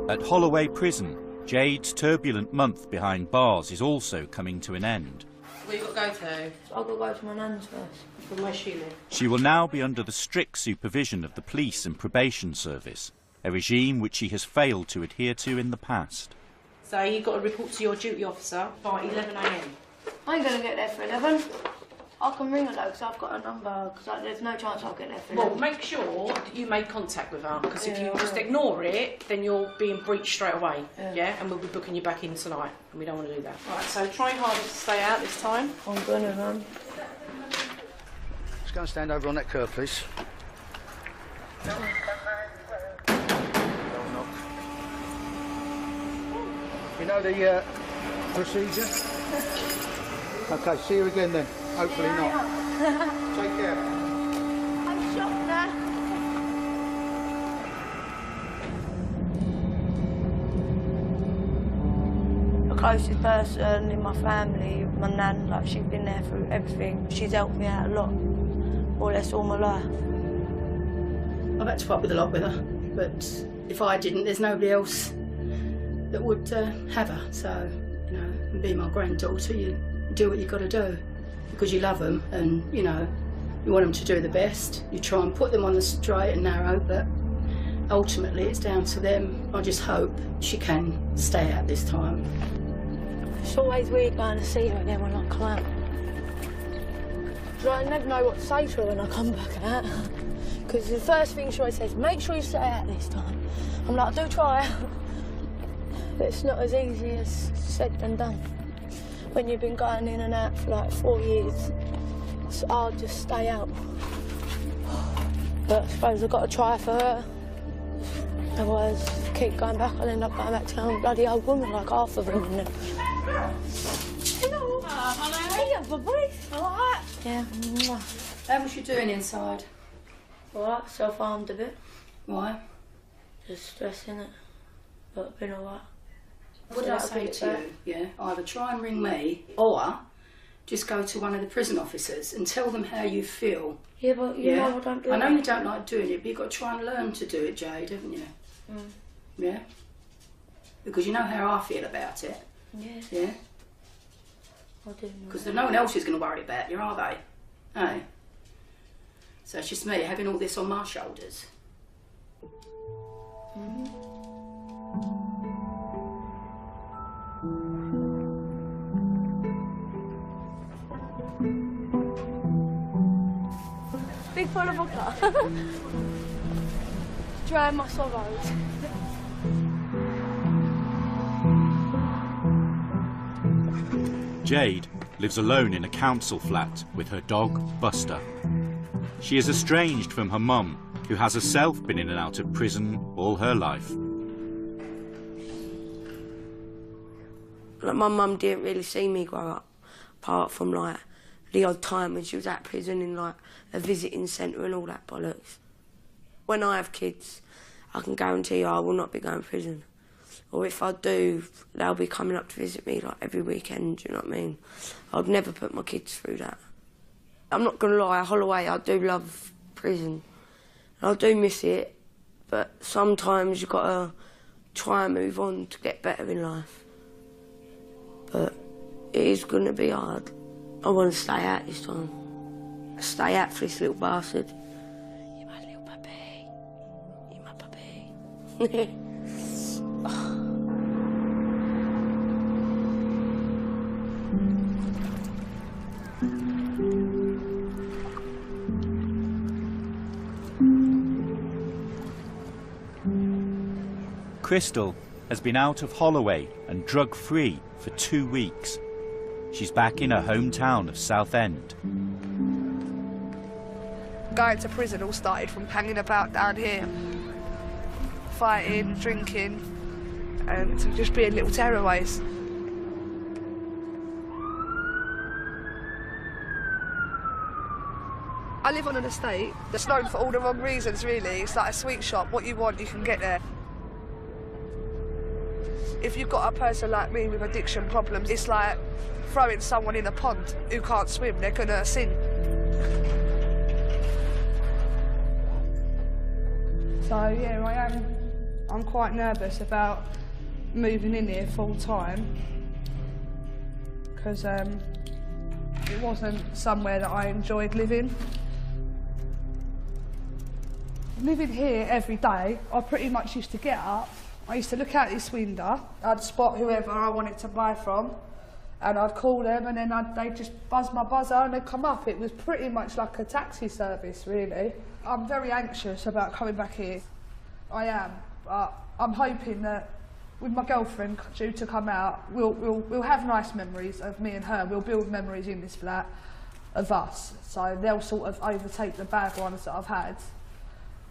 At Holloway Prison, Jade's turbulent month behind bars is also coming to an end. Where you got to go to? I've got to go to my nan's first. From where she lives. She will now be under the strict supervision of the police and probation service, a regime which she has failed to adhere to in the past. So you've got to report to your duty officer by 11 AM. I ain't going to get there for 11. I can ring her though, because I've got a number, because there's no chance I'll get there for 11. Well, make sure that you make contact with her, because if you just ignore it, then you're being breached straight away, yeah? And we'll be booking you back in tonight, and we don't want to do that. Right, so try harder to stay out this time. I'm going to run. Just go and stand over on that curb, please. You know the procedure? OK, see you again then. Hopefully not. Take care. I'm shocked now. The closest person in my family, my nan, like she's been there through everything. She's helped me out a lot, more or less all my life. I've had to fight with a lot with her, but if I didn't, there's nobody else that would have her. So, you know, and being my granddaughter, you do what you've got to do because you love them and, you know, you want them to do the best. You try and put them on the straight and narrow, but ultimately it's down to them. I just hope she can stay out this time. It's always weird going to see her again when I come out. I never know what to say to her when I come back out. Because the first thing she always says, make sure you stay out this time. I'm like, I do try. But it's not as easy as said than done. When you've been going in and out for like 4 years, it's hard to stay out. But I suppose I've got to try for her. Otherwise, keep going back, I'll end up going back to a bloody old woman like half of them. Hello. Hey, boy. All right? Yeah. How was you doing inside? All right, self-harmed a bit. Why? Just stressing it. But I've been all right. What did I say to you? Yeah, either try and ring me or just go to one of the prison officers and tell them how you feel. Yeah, but you know I don't do it. I know you don't like doing it, but you've got to try and learn to do it, Jade, haven't you? Mm. Yeah? Because you know how I feel about it. Yeah. Yeah? I do. Because no one else is going to worry about you, are they? Hey? So it's just me having all this on my shoulders. Mm-hmm. Big full of vodka. Dry my sorrows. Jade lives alone in a council flat with her dog, Buster. She is estranged from her mum, who has herself been in and out of prison all her life. Like, my mum didn't really see me grow up, apart from, like, the odd time when she was at prison in, like, a visiting centre and all that bollocks. When I have kids, I can guarantee you I will not be going to prison. Or if I do, they'll be coming up to visit me, like, every weekend, do you know what I mean? I'd never put my kids through that. I'm not going to lie, Holloway, I do love prison. I do miss it, but sometimes you've got to try and move on to get better in life. But it is going to be hard. I want to stay out this time. Stay out for this little bastard. You're my little puppy. You're my puppy. Crystal has been out of Holloway and drug-free for 2 weeks. She's back in her hometown of Southend. Going to prison all started from hanging about down here, fighting, drinking, and just being little terror-ways. I live on an estate that's known for all the wrong reasons, really. It's like a sweet shop. What you want, you can get there. If you've got a person like me with addiction problems, it's like throwing someone in a pond who can't swim, they're gonna sink. So yeah, I am I'm quite nervous about moving in here full time because it wasn't somewhere that I enjoyed living. Living here every day, I pretty much used to get up, I used to look out this window, I'd spot whoever I wanted to buy from, and I'd call them, and then they'd just buzz my buzzer and they'd come up. It was pretty much like a taxi service, really. I'm very anxious about coming back here. I am, but I'm hoping that with my girlfriend due to come out, we'll have nice memories of me and her. We'll build memories in this flat of us, so they'll sort of overtake the bad ones that I've had.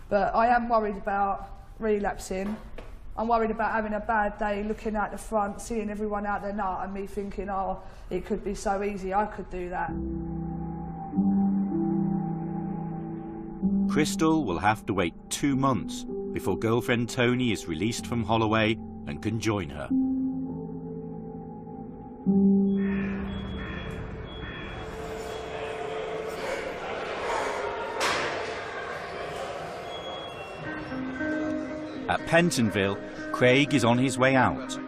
But I am worried about relapsing. I'm worried about having a bad day, looking out the front, seeing everyone out there nut, and me thinking, oh, it could be so easy, I could do that. Crystal will have to wait 2 months before girlfriend Tony is released from Holloway and can join her. At Pentonville, Craig is on his way out.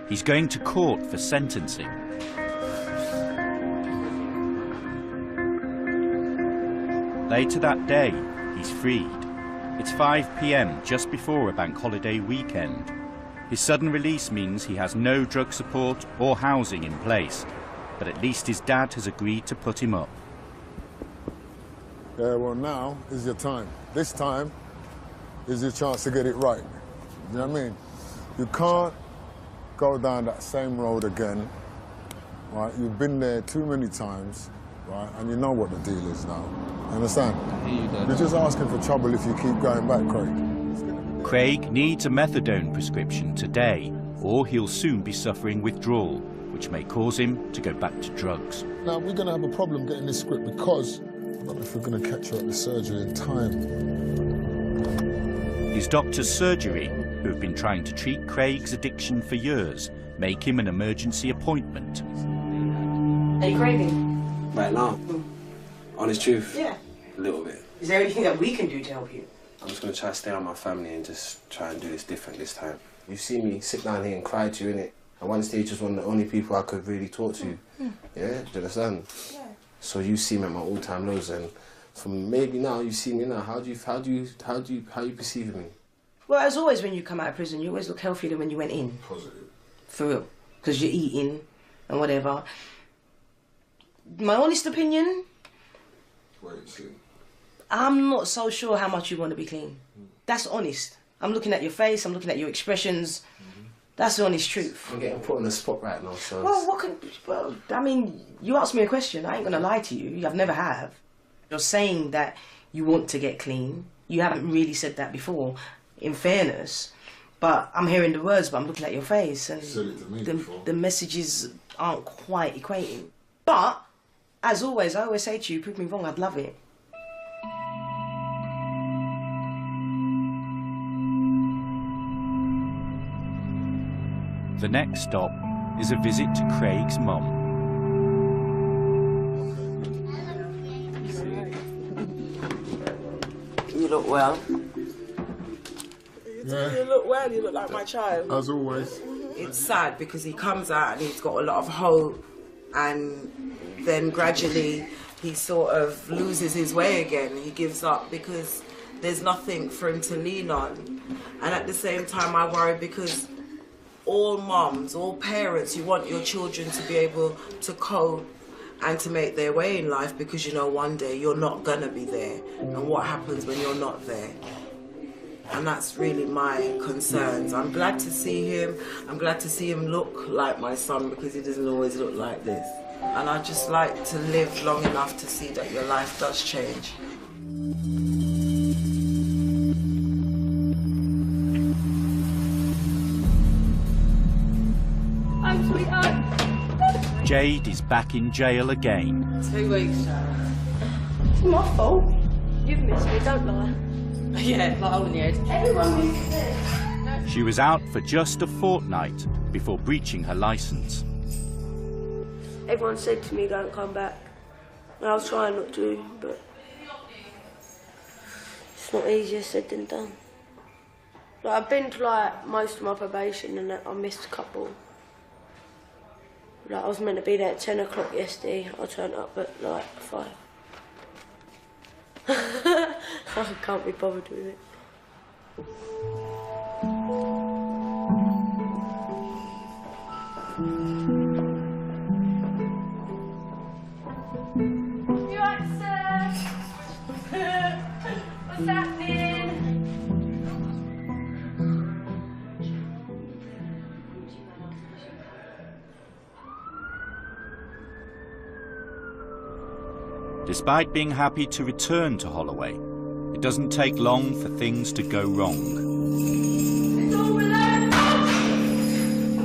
He's going to court for sentencing. Later that day, he's freed. It's 5 p.m, just before a bank holiday weekend. His sudden release means he has no drug support or housing in place, but at least his dad has agreed to put him up. Yeah, well, now is your time. This time is your chance to get it right. You know what I mean? You can't go down that same road again, right? You've been there too many times, right? And you know what the deal is now. You understand? I hear you, Dad. You're just asking for trouble if you keep going back, Craig. Craig needs a methadone prescription today, or he'll soon be suffering withdrawal, which may cause him to go back to drugs. Now, we're going to have a problem getting this script because I don't know if we're going to catch her at the surgery in time. His doctor's surgery, who have been trying to treat Craig's addiction for years, make him an emergency appointment. Are you craving? Right now? Honest truth? Yeah. A little bit. Is there anything that we can do to help you? I'm just going to try to stay on my family and just try and do this different this time. You've seen me sit down here and cry to you, innit? At one stage, was one of the only people I could really talk to. Yeah, do you understand? Yeah. So you see me at my all-time lows, and from maybe now you see me now. How you perceive me? Well, as always, when you come out of prison, you always look healthier than when you went in. Positive. For real, because you're eating and whatever. My honest opinion. Wait and see. I'm not so sure how much you want to be clean. That's honest. I'm looking at your face, I'm looking at your expressions. That's the honest truth. I'm getting put on the spot right now, so... Well, I mean, you asked me a question, I ain't gonna lie to you. I've never have. You're saying that you want to get clean. You haven't really said that before, in fairness. But I'm hearing the words, but I'm looking at your face, and the messages aren't quite equating. But, as always, I always say to you, prove me wrong, I'd love it. The next stop is a visit to Craig's mum. You look well. Yeah. You look well, you look like my child. As always. It's sad because he comes out and he's got a lot of hope, and then gradually he sort of loses his way again. He gives up because there's nothing for him to lean on. And at the same time I worry because all mums, all parents, you want your children to be able to cope and to make their way in life, because you know one day you're not gonna be there, and what happens when you're not there. And that's really my concerns. I'm glad to see him. I'm glad to see him look like my son, because he doesn't always look like this. And I just like to live long enough to see that your life does change. Jade is back in jail again. 2 weeks, Sharon. It's my fault. You've missed me, don't lie. Yeah, like holding your head. Everyone misses me. She was out for just a fortnight before breaching her licence. Everyone said to me, don't come back. And I was trying not to, but it's not easier said than done. Like, I've been to like most of my probation and I missed a couple. Like, I was meant to be there at 10 o'clock yesterday. I turned up at like 5. I can't be bothered with it. You right, sir? What's happening? Despite being happy to return to Holloway, it doesn't take long for things to go wrong.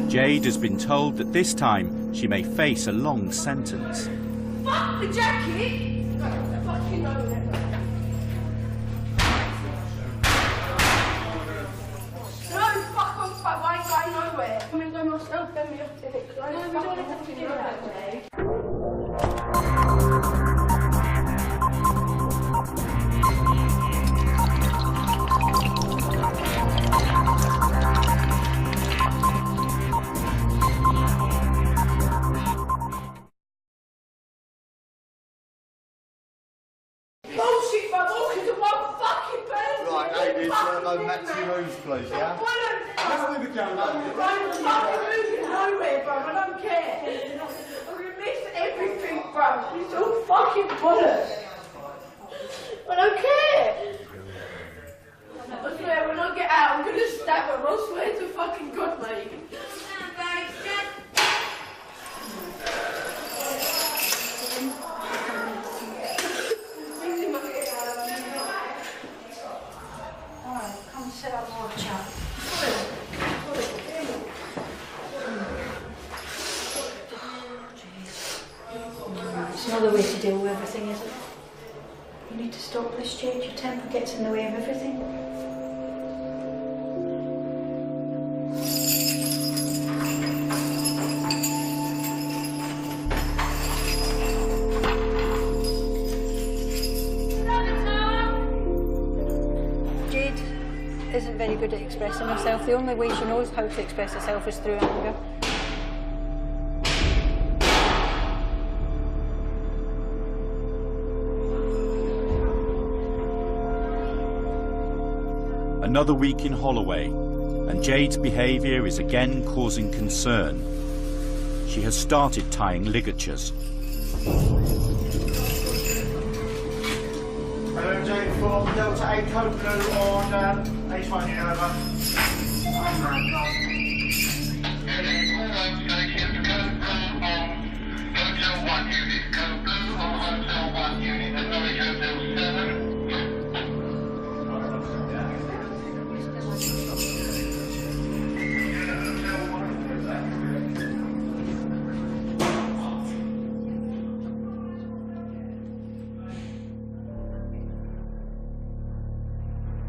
Jade has been told that this time she may face a long sentence. Fuck the jacket! Fuck you know that. No, fuck off, fuck, I ain't going nowhere. I'm gonna go myself, then me off in it, because I don't have to do that way. Bullshit, my walking to one fucking person. Right, ladies, go back to your rooms, please, yeah? Let's leave it down, I'm fucking moving nowhere, bro. I don't care. I'm gonna miss everything, bro. It's all fucking bollocks. I don't care. I swear, when I get out, I'm gonna stab her. I swear to fucking God, mate. Come sit up and have a chat. It's not the way to deal with everything, is it? You need to stop this, Jade. Your temper gets in the way of everything. Isn't very good at expressing herself. The only way she knows how to express herself is through anger. Another week in Holloway, and Jade's behaviour is again causing concern. She has started tying ligatures. Hello, Jade from Delta 8 Code Blue on H1, over. Oh my God. Hotel 1 unit, Code Blue on Hotel 1 unit, and Norwich Hotel 7.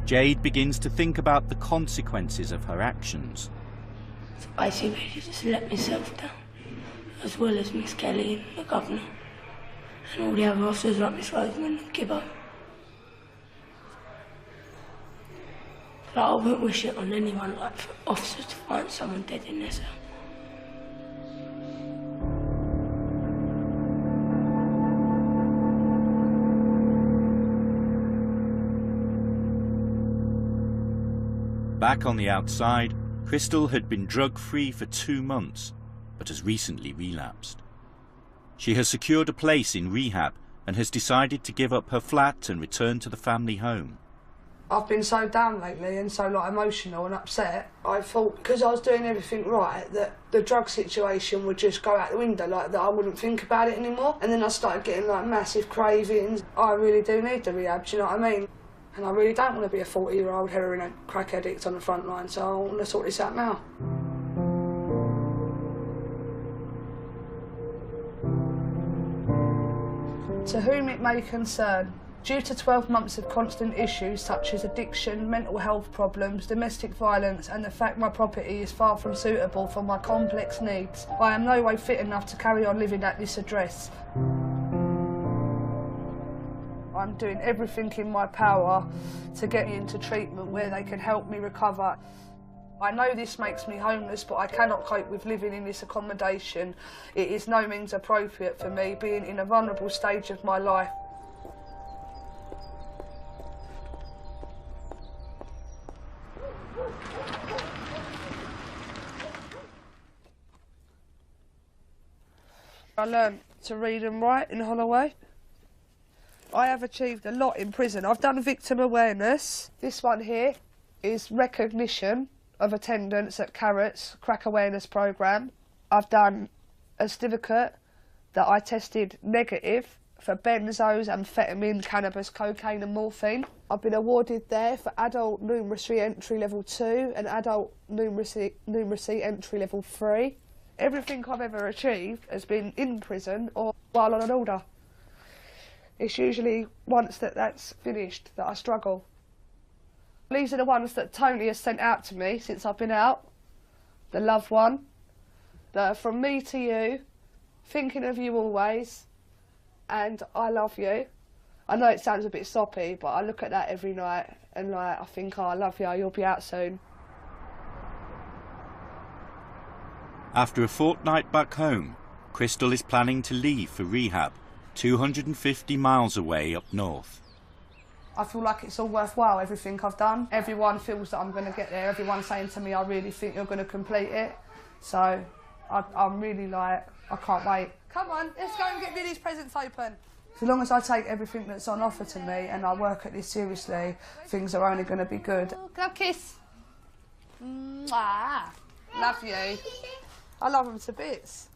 Jade begins to think about the consequences of her actions. So basically, I just let myself down, as well as Miss Kelly and the governor, and all the other officers like Miss Roseman and Gibbo. But I wouldn't wish it on anyone, like for officers to find someone dead in their cell. Back on the outside, Crystal had been drug-free for 2 months, but has recently relapsed. She has secured a place in rehab and has decided to give up her flat and return to the family home. I've been so down lately and so like emotional and upset. I thought because I was doing everything right that the drug situation would just go out the window, like that I wouldn't think about it anymore. And then I started getting like massive cravings. I really do need the rehab, do you know what I mean? And I really don't want to be a 40-year-old heroin crack addict on the front line, so I want to sort this out now. To whom it may concern, due to 12 months of constant issues such as addiction, mental health problems, domestic violence and the fact my property is far from suitable for my complex needs, I am no way fit enough to carry on living at this address. I'm doing everything in my power to get me into treatment where they can help me recover. I know this makes me homeless, but I cannot cope with living in this accommodation. It is no means appropriate for me, being in a vulnerable stage of my life. I learned to read and write in Holloway. I have achieved a lot in prison. I've done victim awareness. This one here is recognition of attendance at Carrots Crack Awareness Programme. I've done a certificate that I tested negative for benzos, amphetamine, cannabis, cocaine and morphine. I've been awarded there for adult numeracy entry level 2 and adult numeracy entry level 3. Everything I've ever achieved has been in prison or while on an order. It's usually once that's finished that I struggle. These are the ones that Tony has sent out to me since I've been out. The loved one. The from me to you, thinking of you always, and I love you. I know it sounds a bit soppy, but I look at that every night and like I think, oh, I love you, you'll be out soon. After a fortnight back home, Crystal is planning to leave for rehab, 250 miles away up north. I feel like it's all worthwhile, everything I've done. Everyone feels that I'm going to get there. Everyone's saying to me, I really think you're going to complete it. So I'm really like, I can't wait. Come on, let's go and get Lily's presents open. As long as I take everything that's on offer to me and I work at this seriously, things are only going to be good. Oh, go kiss. Mwah. Love you. I love them to bits.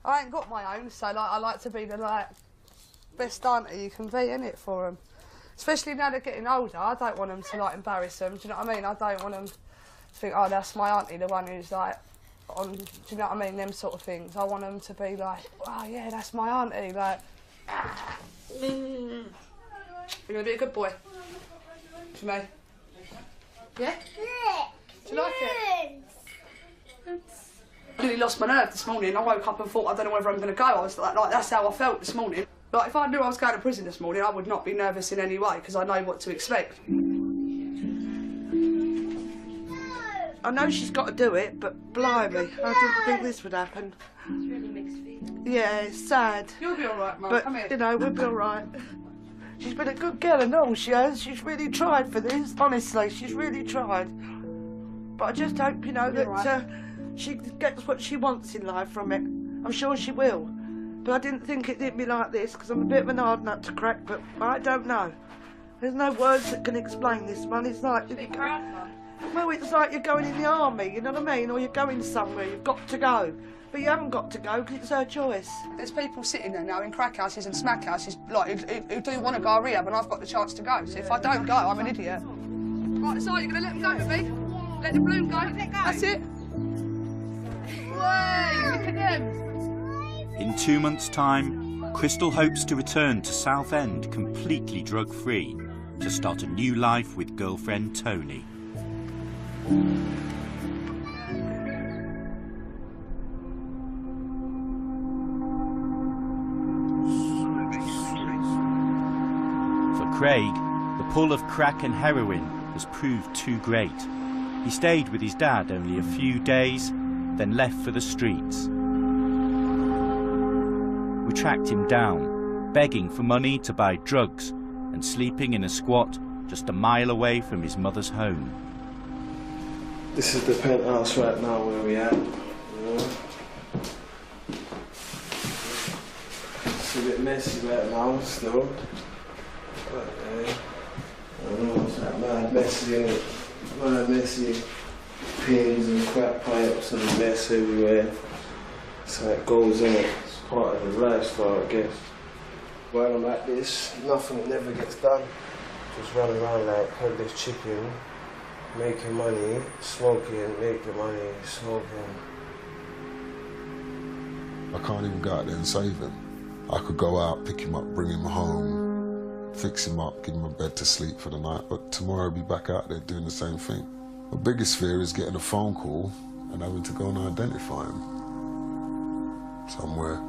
I ain't got my own, so like I like to be the best auntie you can be, innit, for them. Especially now they're getting older, I don't want them to embarrass them. Do you know what I mean? I don't want them to think, oh, that's my auntie, the one who's on. Do you know what I mean? Them sort of things. I want them to be like, oh yeah, that's my auntie. Like, you're gonna be a good boy. Do you know? Yeah. Do you like it? I nearly lost my nerve this morning. I woke up and thought, I don't know whether I'm going to go. I was like, that's how I felt this morning. Like, if I knew I was going to prison this morning, I would not be nervous in any way, because I know what to expect. I know she's got to do it, but blimey, I didn't think this would happen. It's really mixed feelings. Yeah, it's sad. You'll be all right, Mum. But, Come here. you know, we'll be all right. She's been a good girl and all, she has. She's really tried for this, honestly, she's really tried. But I just hope, you know, that she gets what she wants in life from it. I'm sure she will. But I didn't think it'd hit me like this, because I'm a bit of an hard nut to crack, but I don't know. There's no words that can explain this one. It's like... Well, it's like you're going in the army, you know what I mean? Or you're going somewhere, you've got to go. But you haven't got to go, because it's her choice. There's people sitting there now in crack houses and smack houses, like, who do want to go to rehab, and I've got the chance to go. So if I don't go, I'm an idiot. Right, so you're going to let them go with me? Let the balloon go. Let go. That's it. Way, look at them. In 2 months' time, Crystal hopes to return to Southend completely drug-free to start a new life with girlfriend Tony. For Craig, the pull of crack and heroin has proved too great. He stayed with his dad only a few days, then left for the streets. We tracked him down, begging for money to buy drugs and sleeping in a squat just a mile away from his mother's home. This is the penthouse right now where we're at, you know. It's a bit messy right now still. But, I know it's like mad messy, innit? Mad messy. Pins and crack pipes and mess everywhere. It's how it goes in it. It's part of the lifestyle, I guess. While I'm at this, nothing never gets done. Just run around like headless chicken, making money, smoking, making money, smoking. I can't even go out there and save him. I could go out, pick him up, bring him home, fix him up, give him a bed to sleep for the night, but tomorrow I'll be back out there doing the same thing. My biggest fear is getting a phone call and having to go and identify him somewhere.